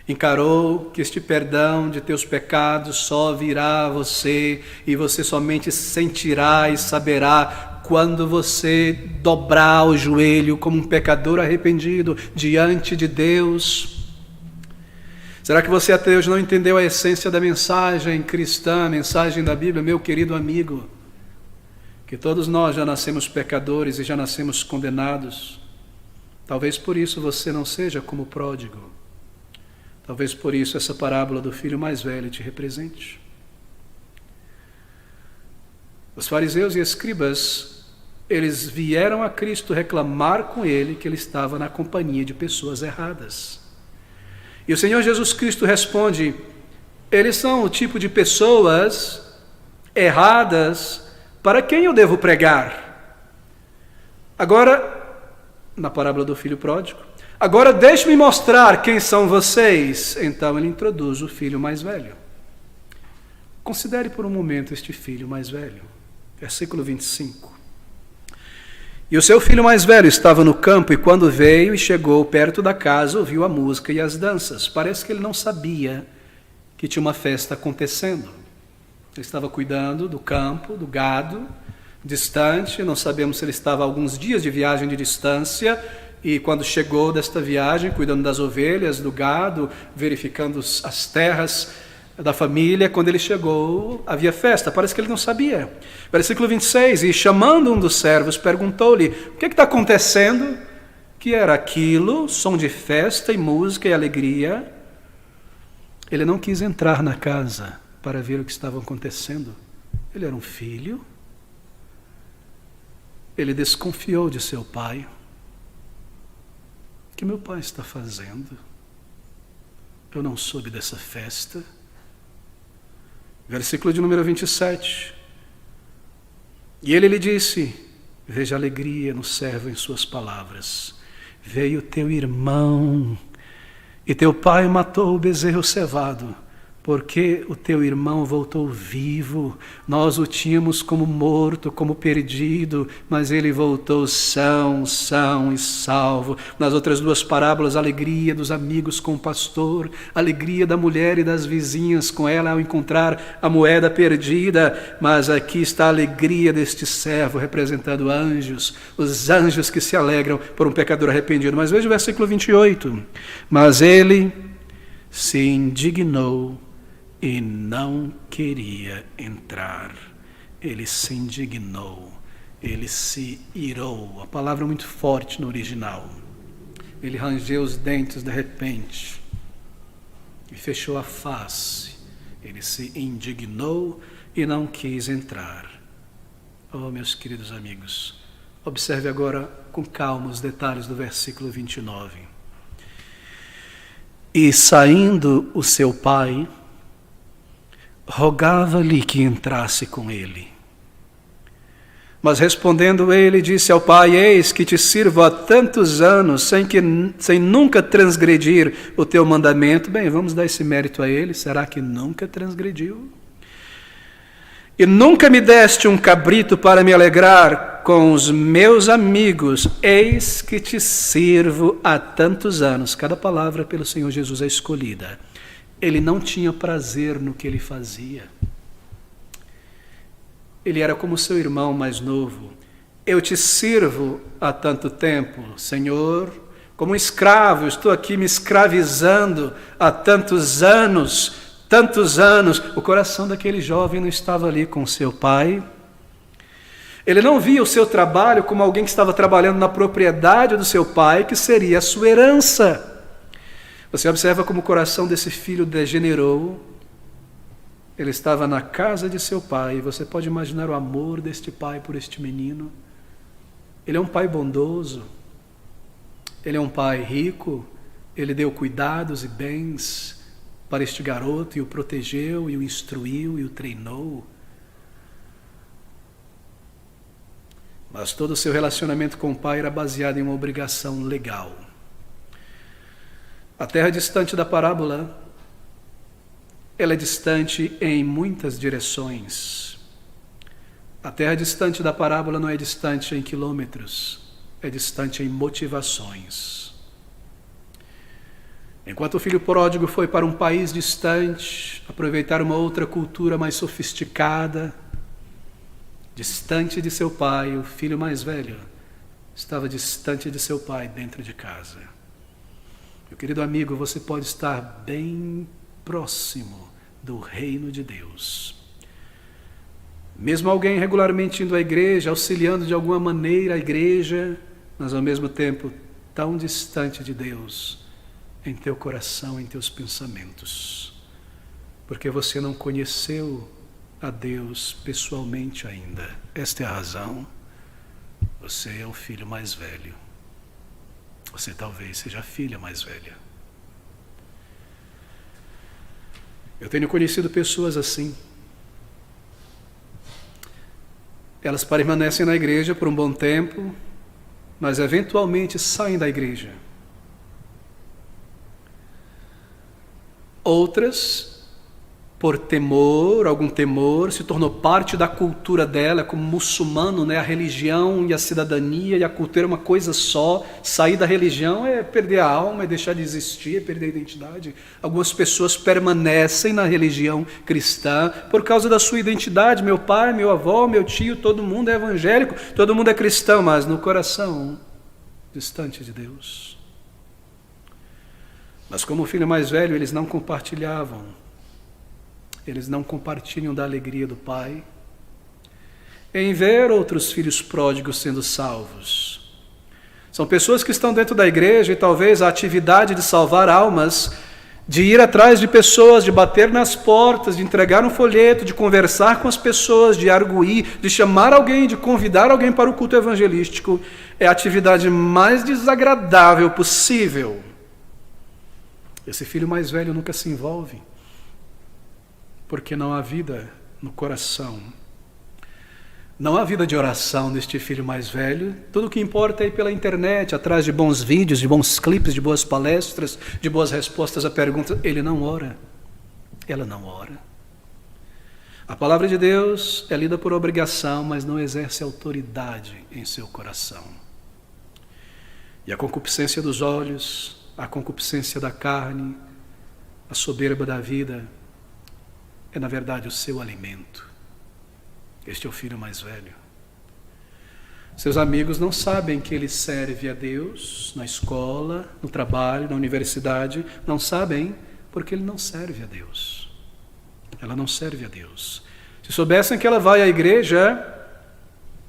encarou que este perdão de teus pecados só virá a você e você somente sentirá e saberá quando você dobrar o joelho como um pecador arrependido diante de Deus. Será que você até hoje não entendeu a essência da mensagem cristã, a mensagem da Bíblia, meu querido amigo? Que todos nós já nascemos pecadores e já nascemos condenados. Talvez por isso você não seja como o pródigo. Talvez por isso essa parábola do filho mais velho te represente. Os fariseus e escribas, eles vieram a Cristo reclamar com ele que ele estava na companhia de pessoas erradas. E o Senhor Jesus Cristo responde: eles são o tipo de pessoas erradas para quem eu devo pregar. Agora, na parábola do filho pródigo, agora deixe-me mostrar quem são vocês. Então ele introduz o filho mais velho. Considere por um momento este filho mais velho. Versículo 25. E o seu filho mais velho estava no campo, e quando veio e chegou perto da casa, ouviu a música e as danças. Parece que ele não sabia que tinha uma festa acontecendo. Ele estava cuidando do campo, do gado, distante. Não sabemos se ele estava a alguns dias de viagem de distância, e quando chegou desta viagem, cuidando das ovelhas, do gado, verificando as terras da família, quando ele chegou, havia festa. Parece que ele não sabia. Versículo 26, e chamando um dos servos, perguntou-lhe: o que está acontecendo? Que era aquilo? Som de festa e música e alegria. Ele não quis entrar na casa para ver o que estava acontecendo. Ele era um filho. Ele desconfiou de seu pai. O que meu pai está fazendo? Eu não soube dessa festa. Versículo de número 27. E ele lhe disse: veja a alegria no servo em suas palavras. Veio teu irmão, e teu pai matou o bezerro cevado, porque o teu irmão voltou vivo. Nós o tínhamos como morto, como perdido, mas ele voltou são e salvo. Nas outras duas parábolas, a alegria dos amigos com o pastor, a alegria da mulher e das vizinhas com ela ao encontrar a moeda perdida. Mas aqui está a alegria deste servo, representando anjos, os anjos que se alegram por um pecador arrependido. Mas veja o versículo 28. Mas ele se indignou e não queria entrar. Ele se indignou, ele se irou. A palavra é muito forte no original. Ele rangeu os dentes de repente e fechou a face. Ele se indignou e não quis entrar. Oh, meus queridos amigos, observe agora com calma os detalhes do versículo 29. E saindo o seu pai, rogava-lhe que entrasse com ele. Mas respondendo ele, disse ao pai: eis que te sirvo há tantos anos, sem nunca transgredir o teu mandamento. Bem, vamos dar esse mérito a ele. Será que nunca transgrediu? E nunca me deste um cabrito para me alegrar com os meus amigos. Eis que te sirvo há tantos anos. Cada palavra pelo Senhor Jesus é escolhida. Ele não tinha prazer no que ele fazia. Ele era como seu irmão mais novo, eu te sirvo há tanto tempo, Senhor, como um escravo, eu estou aqui me escravizando há tantos anos. O coração daquele jovem não estava ali com seu pai. Ele não via o seu trabalho como alguém que estava trabalhando na propriedade do seu pai, que seria a sua herança. Você observa como o coração desse filho degenerou. Ele estava na casa de seu pai. Você pode imaginar o amor deste pai por este menino. Ele é um pai bondoso. Ele é um pai rico. Ele deu cuidados e bens para este garoto e o protegeu, e o instruiu, e o treinou. Mas todo o seu relacionamento com o pai era baseado em uma obrigação legal. A terra distante da parábola, ela é distante em muitas direções. A terra distante da parábola não é distante em quilômetros, é distante em motivações. Enquanto o filho pródigo foi para um país distante, aproveitar uma outra cultura mais sofisticada, distante de seu pai, o filho mais velho estava distante de seu pai dentro de casa. Meu querido amigo, você pode estar bem próximo do reino de Deus. Mesmo alguém regularmente indo à igreja, auxiliando de alguma maneira a igreja, mas ao mesmo tempo tão distante de Deus em teu coração, em teus pensamentos, porque você não conheceu a Deus pessoalmente ainda. Esta é a razão. Você é o filho mais velho. Você talvez seja a filha mais velha. Eu tenho conhecido pessoas assim. Elas permanecem na igreja por um bom tempo, mas eventualmente saem da igreja. Outras, por temor, algum temor, se tornou parte da cultura dela, como muçulmano, né? A religião e a cidadania e a cultura é uma coisa só. Sair da religião é perder a alma, é deixar de existir, é perder a identidade. Algumas pessoas permanecem na religião cristã por causa da sua identidade. Meu pai, meu avô, meu tio, todo mundo é evangélico, todo mundo é cristão, mas no coração, distante de Deus. Mas como o filho mais velho, eles não compartilhavam. Eles não compartilham da alegria do pai em ver outros filhos pródigos sendo salvos. São pessoas que estão dentro da igreja e talvez a atividade de salvar almas, de ir atrás de pessoas, de bater nas portas, de entregar um folheto, de conversar com as pessoas, de arguir, de chamar alguém, de convidar alguém para o culto evangelístico, é a atividade mais desagradável possível. Esse filho mais velho nunca se envolve, porque não há vida no coração. Não há vida de oração deste filho mais velho. Tudo o que importa é ir pela internet, atrás de bons vídeos, de bons clipes, de boas palestras, de boas respostas a perguntas. Ele não ora. Ela não ora. A palavra de Deus é lida por obrigação, mas não exerce autoridade em seu coração. E a concupiscência dos olhos, a concupiscência da carne, a soberba da vida, é na verdade o seu alimento. Este é o filho mais velho. Seus amigos não sabem que ele serve a Deus na escola, no trabalho, na universidade. Não sabem porque ele não serve a Deus. Ela não serve a Deus. Se soubessem que ela vai à igreja,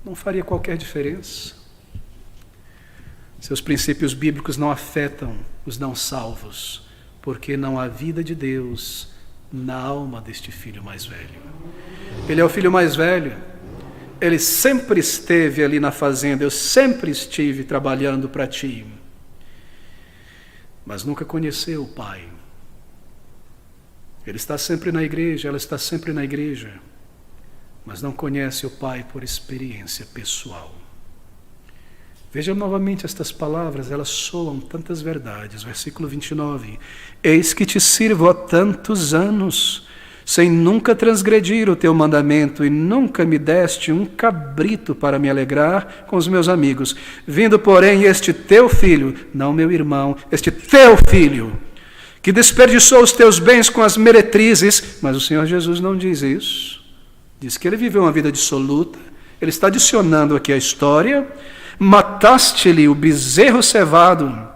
não faria qualquer diferença. Seus princípios bíblicos não afetam os não salvos, porque não há vida de Deus na alma deste filho mais velho. Ele é o filho mais velho. Ele sempre esteve ali na fazenda. Eu sempre estive trabalhando para ti. Mas nunca conheceu o pai. Ele está sempre na igreja, ela está sempre na igreja, mas não conhece o pai por experiência pessoal. Veja novamente estas palavras, elas soam tantas verdades. Versículo 29. Eis que te sirvo há tantos anos, sem nunca transgredir o teu mandamento, e nunca me deste um cabrito para me alegrar com os meus amigos. Vindo, porém, este teu filho, não meu irmão, este teu filho, que desperdiçou os teus bens com as meretrizes, mas o Senhor Jesus não diz isso. Diz que ele viveu uma vida dissoluta, Ele está adicionando aqui a história. Mataste-lhe o bezerro cevado.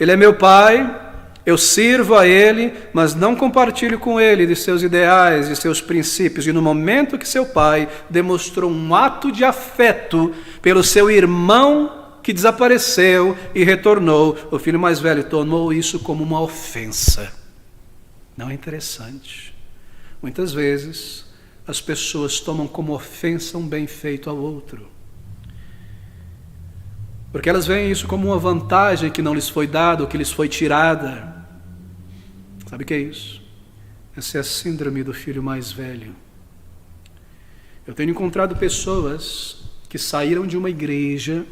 Ele é meu pai, eu sirvo a ele, mas não compartilho com ele de seus ideais, de seus princípios. E no momento que seu pai demonstrou um ato de afeto pelo seu irmão que desapareceu e retornou, o filho mais velho tornou isso como uma ofensa. Não é interessante? Muitas vezes as pessoas tomam como ofensa um bem feito ao outro, porque elas veem isso como uma vantagem que não lhes foi dada ou que lhes foi tirada. Sabe o que é isso? Essa é a síndrome do filho mais velho. Eu tenho encontrado pessoas que saíram de uma igreja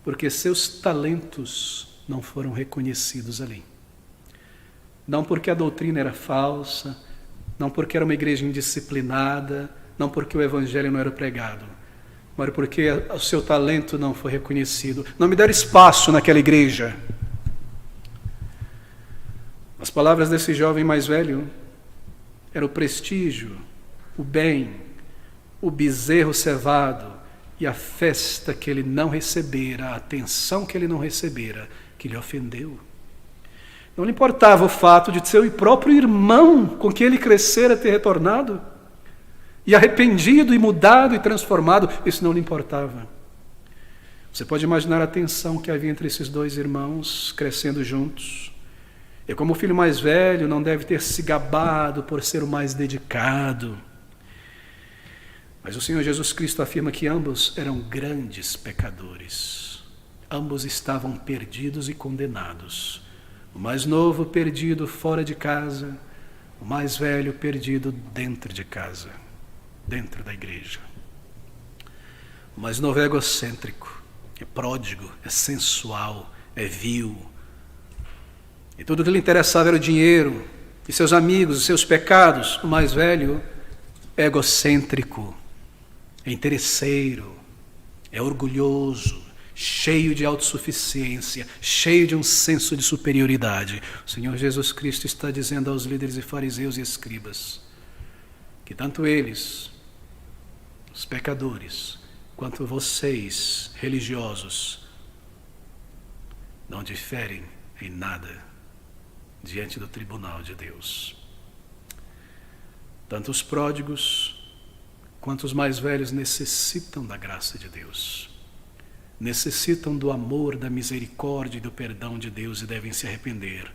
porque seus talentos não foram reconhecidos ali. Não porque a doutrina era falsa, não porque era uma igreja indisciplinada, não porque o evangelho não era pregado, mas porque o seu talento não foi reconhecido. Não me deram espaço naquela igreja. As palavras desse jovem mais velho eram o prestígio, o bem, o bezerro cevado e a festa que ele não recebera, a atenção que ele não recebera, que lhe ofendeu. Não lhe importava o fato de seu próprio irmão com quem ele crescera ter retornado, e arrependido, e mudado, e transformado. Isso não lhe importava. Você pode imaginar a tensão que havia entre esses dois irmãos crescendo juntos. E como o filho mais velho não deve ter se gabado por ser o mais dedicado. Mas o Senhor Jesus Cristo afirma que ambos eram grandes pecadores. Ambos estavam perdidos e condenados. O mais novo perdido fora de casa, o mais velho perdido dentro de casa, dentro da igreja. O mais novo é egocêntrico, é pródigo, é sensual, é vil. E tudo que lhe interessava era o dinheiro, e seus amigos, e seus pecados. O mais velho é egocêntrico, é interesseiro, é orgulhoso, cheio de autossuficiência, cheio de um senso de superioridade. O Senhor Jesus Cristo está dizendo aos líderes e fariseus e escribas que tanto eles, os pecadores, quanto vocês, religiosos, não diferem em nada diante do tribunal de Deus. Tanto os pródigos quanto os mais velhos necessitam da graça de Deus. Necessitam do amor, da misericórdia e do perdão de Deus e devem se arrepender.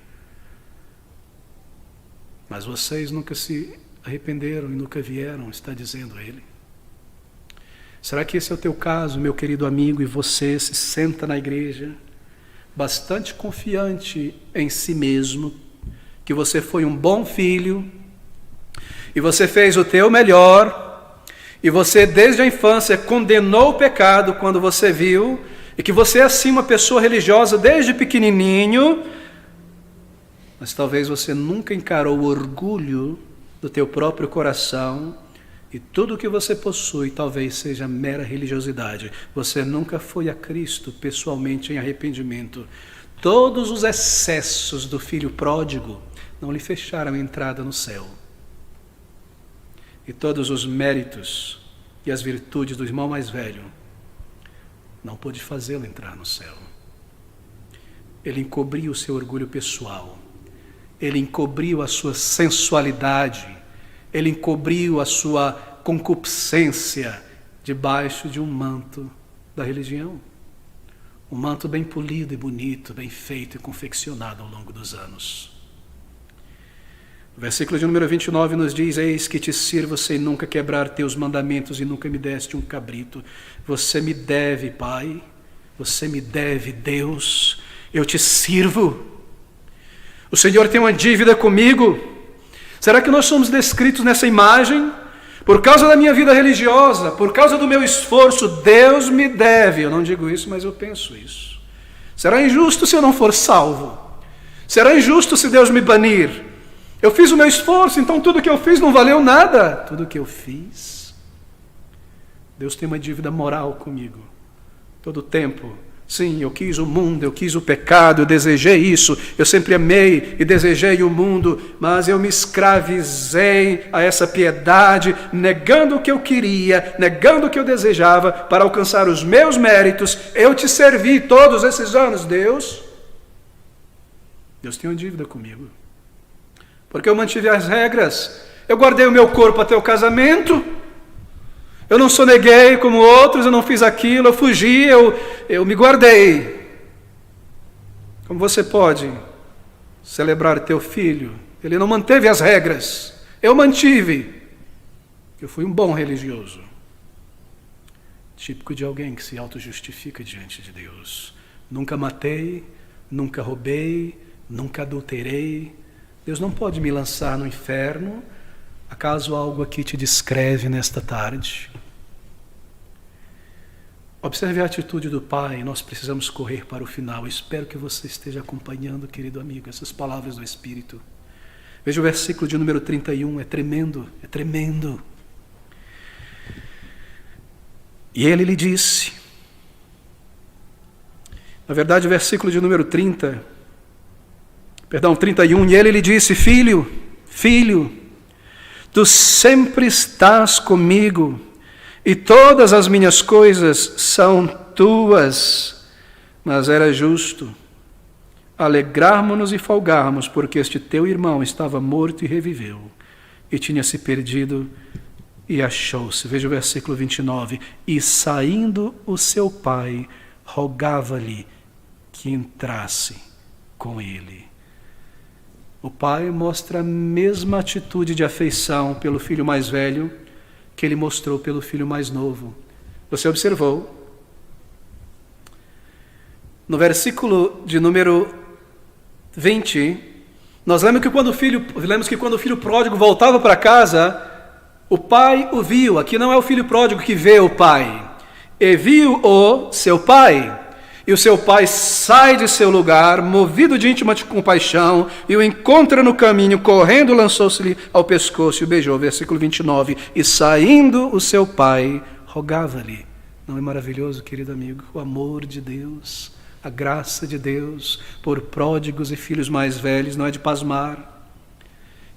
Mas vocês nunca se arrependeram e nunca vieram, está dizendo ele. Será que esse é o teu caso, meu querido amigo, e você se senta na igreja bastante confiante em si mesmo, que você foi um bom filho, e você fez o teu melhor, e você desde a infância condenou o pecado quando você viu, e que você é assim uma pessoa religiosa desde pequenininho, mas talvez você nunca encarou o orgulho do teu próprio coração, e tudo o que você possui talvez seja mera religiosidade. Você nunca foi a Cristo pessoalmente em arrependimento. Todos os excessos do filho pródigo não lhe fecharam a entrada no céu. E todos os méritos e as virtudes do irmão mais velho não pôde fazê-lo entrar no céu. Ele encobriu o seu orgulho pessoal, ele encobriu a sua sensualidade, ele encobriu a sua concupiscência debaixo de um manto da religião. Um manto bem polido e bonito, bem feito e confeccionado ao longo dos anos. O versículo de número 29 nos diz: eis que te sirvo sem nunca quebrar teus mandamentos e nunca me deste um cabrito. Você me deve, Pai, você me deve, Deus, eu te sirvo. O Senhor tem uma dívida comigo. Será que nós somos descritos nessa imagem? Por causa da minha vida religiosa, por causa do meu esforço, Deus me deve. Eu não digo isso, mas eu penso isso. Será injusto se eu não for salvo? Será injusto se Deus me banir? Eu fiz o meu esforço, então tudo que eu fiz não valeu nada. Tudo que eu fiz, Deus tem uma dívida moral comigo. Todo tempo, Sim, eu quis o mundo, eu quis o pecado, eu desejei isso, eu sempre amei e desejei o mundo, mas eu me escravizei a essa piedade, negando o que eu queria, negando o que eu desejava, para alcançar os meus méritos. Eu te servi todos esses anos, Deus. Deus tem uma dívida comigo, porque eu mantive as regras, eu guardei o meu corpo até o casamento, eu não soneguei como outros, eu não fiz aquilo, eu fugi, eu me guardei. Como você pode celebrar teu filho? Ele não manteve as regras, eu mantive. Eu fui um bom religioso. Típico de alguém que se auto-justifica diante de Deus. Nunca matei, nunca roubei, nunca adulterei. Deus não pode me lançar no inferno. Acaso algo aqui te descreve nesta tarde? Observe a atitude do Pai. Nós precisamos correr para o final. Espero que você esteja acompanhando, querido amigo, essas palavras do Espírito. Veja o versículo de número 31, é tremendo, é tremendo. E ele lhe disse, na verdade o versículo de número 31, e ele lhe disse, filho, tu sempre estás comigo, e todas as minhas coisas são tuas. Mas era justo alegrarmos-nos e folgarmos, porque este teu irmão estava morto e reviveu, e tinha se perdido e achou-se. Veja o versículo 29. E saindo o seu pai, rogava-lhe que entrasse com ele. O pai mostra a mesma atitude de afeição pelo filho mais velho que ele mostrou pelo filho mais novo. Você observou? No versículo de número 20, nós lemos que quando o filho pródigo voltava para casa, o pai o viu. Aqui não é o filho pródigo que vê o pai, e viu o seu pai. E o seu pai sai de seu lugar, movido de íntima compaixão, e o encontra no caminho, correndo, lançou-se-lhe ao pescoço e o beijou. Versículo 29. E saindo o seu pai, rogava-lhe. Não é maravilhoso, querido amigo? O amor de Deus, a graça de Deus por pródigos e filhos mais velhos não é de pasmar.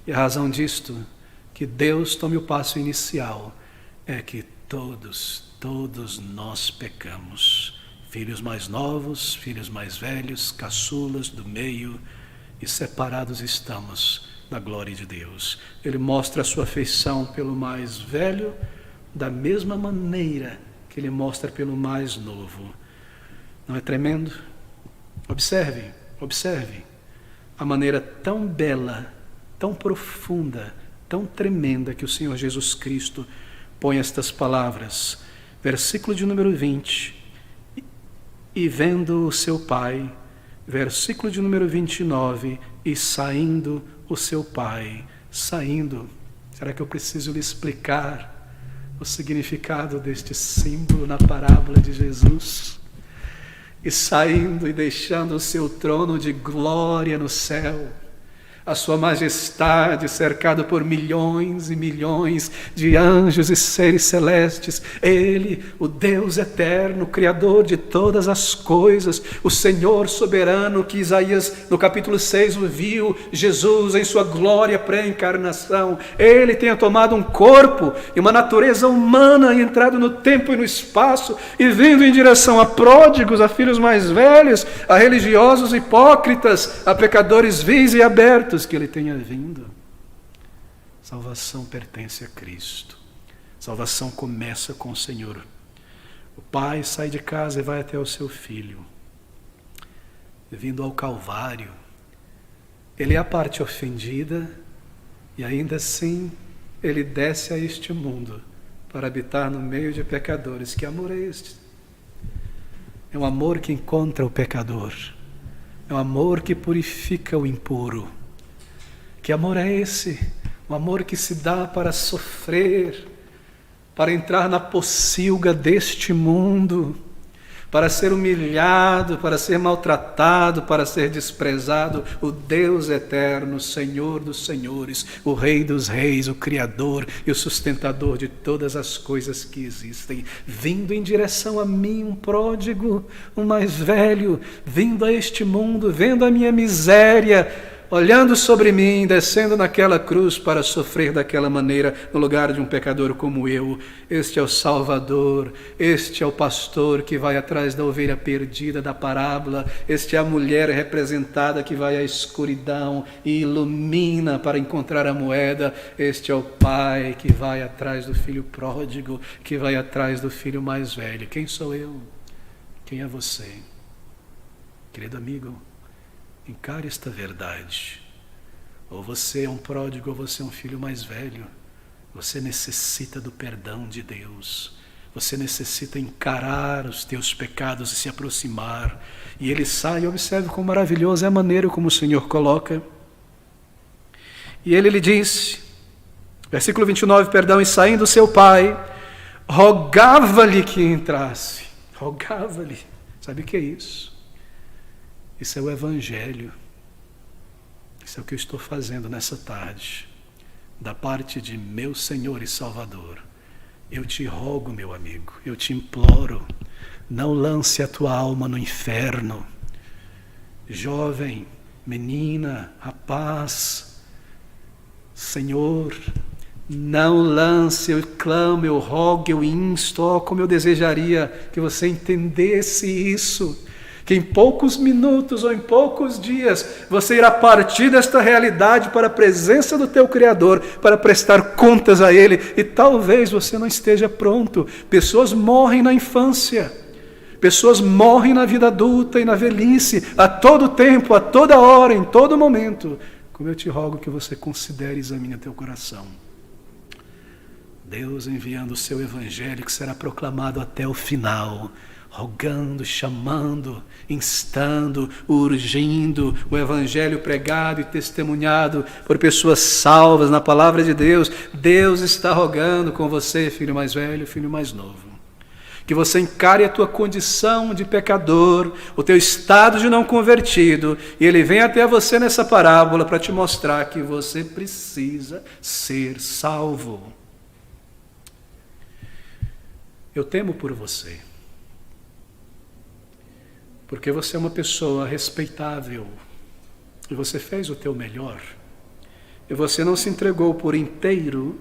E a razão disto, que Deus tome o passo inicial, é que todos nós pecamos. Filhos mais novos, filhos mais velhos, caçulas do meio, e separados estamos da glória de Deus. Ele mostra a sua afeição pelo mais velho da mesma maneira que ele mostra pelo mais novo. Não é tremendo? Observe a maneira tão bela, tão profunda, tão tremenda que o Senhor Jesus Cristo põe estas palavras. Versículo de número 20. E vendo o seu pai, versículo de número 29, e saindo o seu pai, saindo. Será que eu preciso lhe explicar o significado deste símbolo na parábola de Jesus? E saindo e deixando o seu trono de glória no céu, a sua majestade, cercado por milhões e milhões de anjos e seres celestes. Ele, o Deus eterno, Criador de todas as coisas, o Senhor soberano, que Isaías no capítulo 6 o viu, Jesus em sua glória pré-encarnação. Ele tenha tomado um corpo e uma natureza humana e entrado no tempo e no espaço e vindo em direção a pródigos, a filhos mais velhos, a religiosos hipócritas, a pecadores vis e abertos, que ele tenha vindo. Salvação pertence a Cristo. Salvação começa com o Senhor. O pai sai de casa e vai até o seu filho. Vindo ao Calvário, ele é a parte ofendida e ainda assim ele desce a este mundo para habitar no meio de pecadores. Que amor é este? É um amor que encontra o pecador. É um amor que purifica o impuro. Que amor é esse? Um amor que se dá para sofrer, para entrar na pocilga deste mundo, para ser humilhado, para ser maltratado, para ser desprezado, o Deus eterno, Senhor dos senhores, o Rei dos reis, o Criador e o sustentador de todas as coisas que existem, vindo em direção a mim, um pródigo, um mais velho, vindo a este mundo, vendo a minha miséria, olhando sobre mim, descendo naquela cruz para sofrer daquela maneira no lugar de um pecador como eu. Este é o Salvador, este é o pastor que vai atrás da ovelha perdida da parábola, este é a mulher representada que vai à escuridão e ilumina para encontrar a moeda, este é o pai que vai atrás do filho pródigo, que vai atrás do filho mais velho. Quem sou eu? Quem é você? Querido amigo, encare esta verdade. Ou você é um pródigo, ou você é um filho mais velho. Você necessita do perdão de Deus. Você necessita encarar os teus pecados e se aproximar. E ele sai, observe como maravilhosa é a maneira como o Senhor coloca. E ele lhe disse, versículo 29, perdão, e saindo seu pai, rogava-lhe que entrasse. Rogava-lhe. Sabe o que é isso? Isso é o Evangelho. Isso é o que eu estou fazendo nessa tarde. Da parte de meu Senhor e Salvador. Eu te rogo, meu amigo, eu te imploro, não lance a tua alma no inferno. Jovem, menina, rapaz, Senhor, não lance, eu clamo, eu rogo, eu insto, oh, como eu desejaria que você entendesse isso. Que em poucos minutos ou em poucos dias você irá partir desta realidade para a presença do teu Criador, para prestar contas a Ele, e talvez você não esteja pronto. Pessoas morrem na infância, pessoas morrem na vida adulta e na velhice, a todo tempo, a toda hora, em todo momento. Como eu te rogo que você considere e examine teu coração. Deus enviando o seu Evangelho que será proclamado até o final, rogando, chamando, instando, urgindo, o Evangelho pregado e testemunhado por pessoas salvas na palavra de Deus. Deus está rogando com você, filho mais velho, filho mais novo, que você encare a tua condição de pecador, o teu estado de não convertido, e Ele vem até você nessa parábola para te mostrar que você precisa ser salvo. Eu temo por você, porque você é uma pessoa respeitável, e você fez o teu melhor, e você não se entregou por inteiro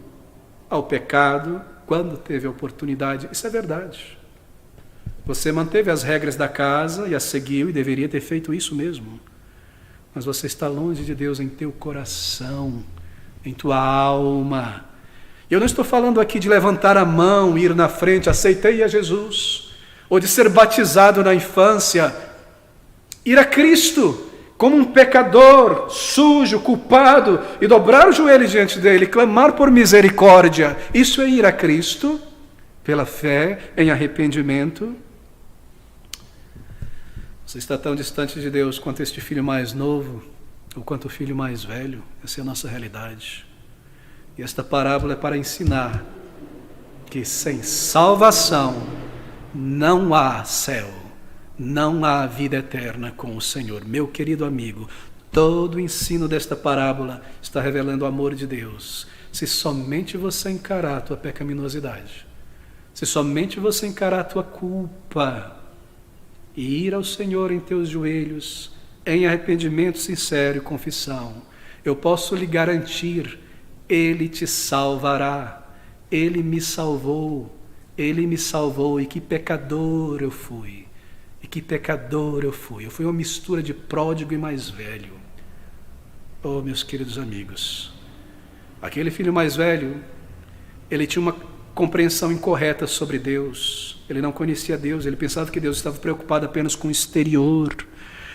ao pecado quando teve a oportunidade. Isso é verdade. Você manteve as regras da casa e as seguiu, e deveria ter feito isso mesmo. Mas você está longe de Deus em teu coração, em tua alma. Eu não estou falando aqui de levantar a mão, ir na frente, aceitei a Jesus, ou de ser batizado na infância, ir a Cristo como um pecador, sujo, culpado, e dobrar o joelho diante dele, clamar por misericórdia. Isso é ir a Cristo, pela fé, em arrependimento. Você está tão distante de Deus quanto este filho mais novo, ou quanto o filho mais velho. Essa é a nossa realidade. E esta parábola é para ensinar que sem salvação não há céu, não há vida eterna com o Senhor. Meu querido amigo, todo o ensino desta parábola está revelando o amor de Deus. Se somente você encarar a tua pecaminosidade, se somente você encarar a tua culpa e ir ao Senhor em teus joelhos, em arrependimento sincero e confissão, eu posso lhe garantir, Ele te salvará. Ele me salvou, e que pecador eu fui. E que pecador eu fui. Eu fui uma mistura de pródigo e mais velho. Oh, meus queridos amigos, aquele filho mais velho, ele tinha uma compreensão incorreta sobre Deus. Ele não conhecia Deus, ele pensava que Deus estava preocupado apenas com o exterior,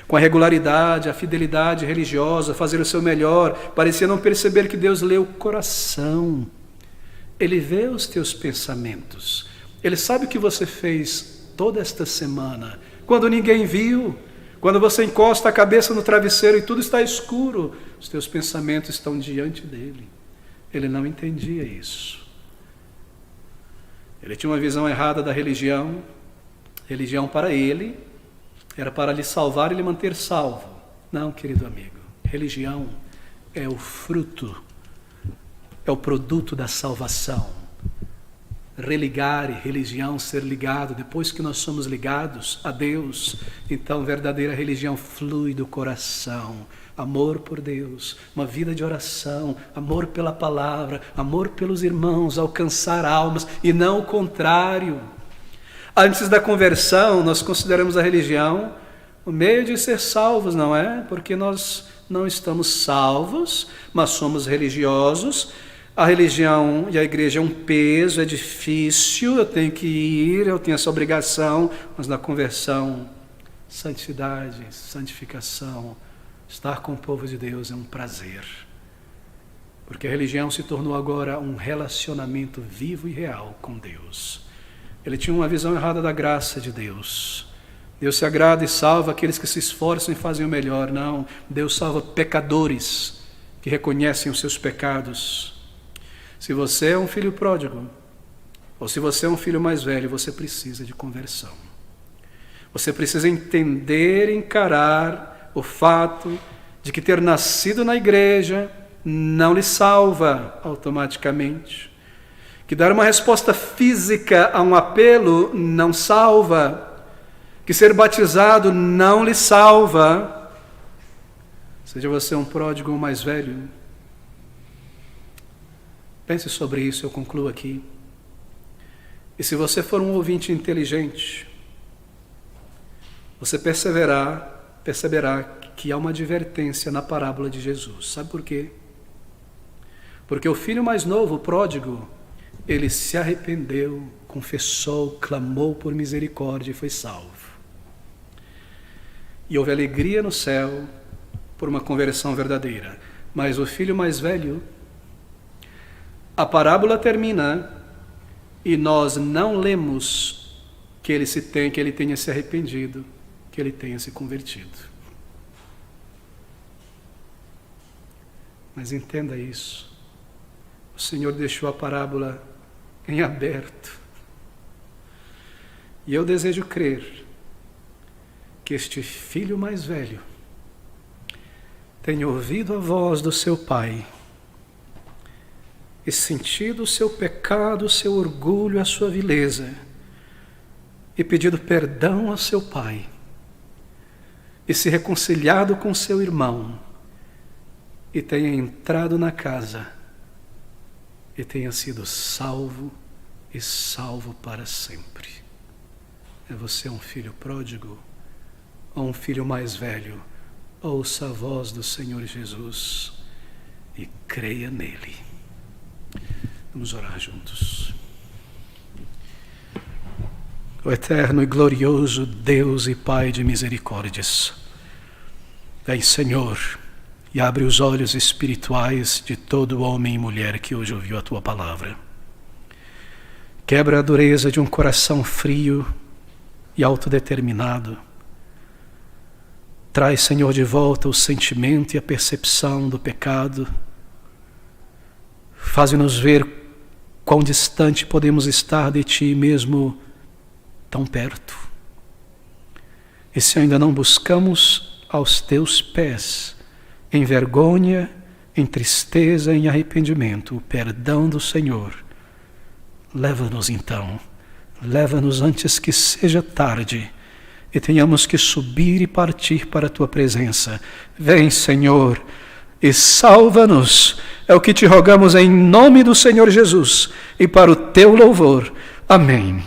com a regularidade, a fidelidade religiosa, fazer o seu melhor. Parecia não perceber que Deus lê o coração. Ele vê os teus pensamentos. Ele sabe o que você fez toda esta semana, quando ninguém viu, quando você encosta a cabeça no travesseiro e tudo está escuro, os teus pensamentos estão diante dele. Ele não entendia isso. Ele tinha uma visão errada da religião, Religião para ele era para lhe salvar e lhe manter salvo. Não, querido amigo. Religião é o fruto, é o produto da salvação. Religar, religião, ser ligado, depois que nós somos ligados a Deus, então verdadeira religião flui do coração. Amor por Deus, uma vida de oração, amor pela palavra, amor pelos irmãos, alcançar almas e não o contrário. Antes da conversão, nós consideramos a religião o meio de ser salvos, não é? Porque nós não estamos salvos, mas somos religiosos. A religião e a igreja é um peso, é difícil, eu tenho que ir, eu tenho essa obrigação, mas na conversão, santidade, santificação, estar com o povo de Deus é um prazer. Porque a religião se tornou agora um relacionamento vivo e real com Deus. Ele tinha uma visão errada da graça de Deus. Deus se agrada e salva aqueles que se esforçam e fazem o melhor. Não, Deus salva pecadores que reconhecem os seus pecados. Se você é um filho pródigo, ou se você é um filho mais velho, você precisa de conversão. Você precisa entender e encarar o fato de que ter nascido na igreja não lhe salva automaticamente. Que dar uma resposta física a um apelo não salva. Que ser batizado não lhe salva. Seja você um pródigo ou mais velho. Pense sobre isso, eu concluo aqui. E se você for um ouvinte inteligente, você perceberá que há uma advertência na parábola de Jesus. Sabe por quê? Porque o filho mais novo, o pródigo, ele se arrependeu, confessou, clamou por misericórdia e foi salvo. E houve alegria no céu por uma conversão verdadeira. Mas o filho mais velho, a parábola termina e nós não lemos que ele tenha se arrependido, que ele tenha se convertido. Mas entenda isso. O Senhor deixou a parábola em aberto. E eu desejo crer que este filho mais velho tenha ouvido a voz do seu pai e sentido o seu pecado, o seu orgulho, a sua vileza, e pedido perdão a seu pai, e se reconciliado com seu irmão, e tenha entrado na casa, e tenha sido salvo, e salvo para sempre. É você um filho pródigo, ou um filho mais velho? Ouça a voz do Senhor Jesus, e creia nele. Vamos orar juntos. O eterno e glorioso Deus e Pai de misericórdias, vem, Senhor, e abre os olhos espirituais de todo homem e mulher que hoje ouviu a Tua palavra. Quebra a dureza de um coração frio e autodeterminado. Traz, Senhor, de volta o sentimento e a percepção do pecado. Faz-nos ver quão distante podemos estar de Ti, mesmo tão perto. E se ainda não buscamos aos Teus pés, em vergonha, em tristeza, em arrependimento, o perdão do Senhor, leva-nos então, leva-nos antes que seja tarde, e tenhamos que subir e partir para a Tua presença. Vem, Senhor, e salva-nos. É o que te rogamos em nome do Senhor Jesus e para o Teu louvor. Amém.